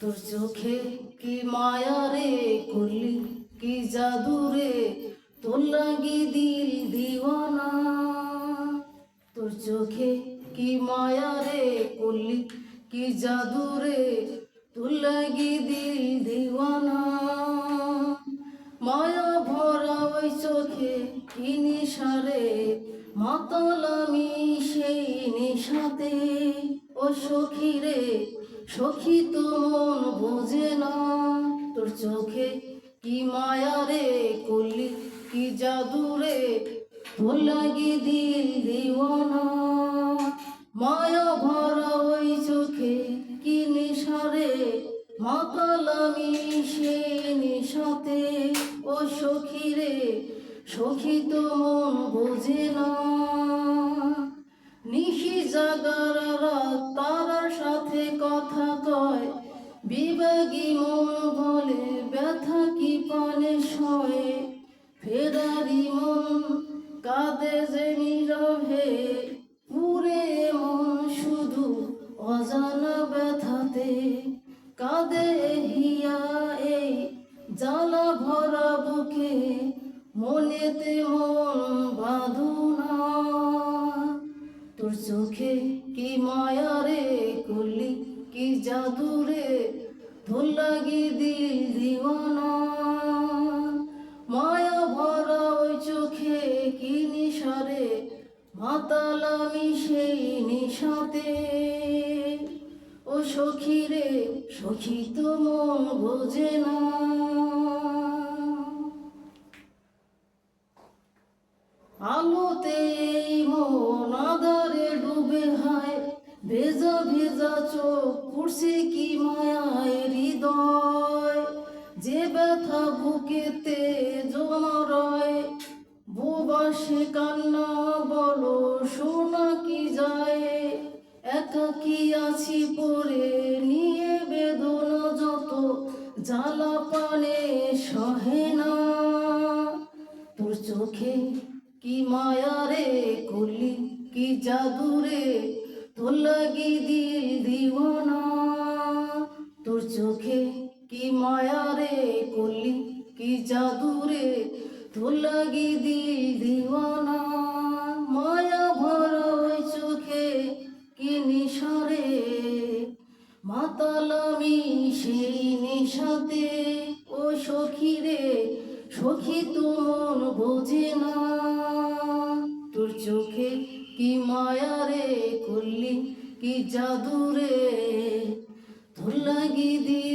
তোর চোখে কি মায়া রে করলি কি জাদু রে তোর লাগি দিল দিওয়ানা। তোর চোখে কি মায়া রে করলি কি জাদু রে তোর লাগি দিল দিওয়ানা। মায়া ভরা ওই চোখে কি নিশারে মাতাল আমি সেই নিশাতে। ও সখী রে সখী তো মন বোঝে না। তোর চোখে কি মায়া রে করলি কি জাদু রে তোর লাগি দিল দিওয়ানা। মায়া ভরা ওই চোখে কি নিশারে মাতাল আমি সেই নিশাতে। ও সখী রে সখী তো মন বোঝে না। নিশি জাগার রাত তারার সাথে কথা কয় বিভাগী মন বলে ব্যথা কি পানে সয়ে। ফেরারি মন কাঁদে যে নীরবে পুরে মন শুধু অজানা ব্যথাতে। কাঁদে হিয়া এই জ্বালা ভরা বুকে মনেতে মন বাঁধুনা। তোর চোখে কি মায়া রে করলি কি জাদু রে তোর লাগি দিল দিওয়ানা। মায়া ভরা ওই চোখে কি নিশারে মাতাল আমি সেই নিশাতে। ও সখী রে সখী তো মন বোঝে না। আলোতে এই মন আধারে ডুবে হায় ভেজা ভেজা চোখ পড়ছে কি মায়ায় হৃদয়। যে ব্যথা বুকেতে জমা রয় বোবা সে কান্না বলো শোনা কি যায়। একাকী আছি পড়ে নিয়ে বেদনা যত জ্বালা পানে সহে না। তোর চোখে কি মায়া রে করলি কি জাদু রে তোর লাগি দিল দিওয়ানা। তোর চোখে কি মায়া রে করলি কি জাদু রে তোর লাগি দিল দিওয়ানা। মায়া ভরা ওই চোখে কি নিশারে মাতাল আমি সেই নিশাতে। ও সখী রে সখী তো মন বোঝে না। তোর চোখে কি মায়া রে করলি কি জাদু রে তোর লাগি দিল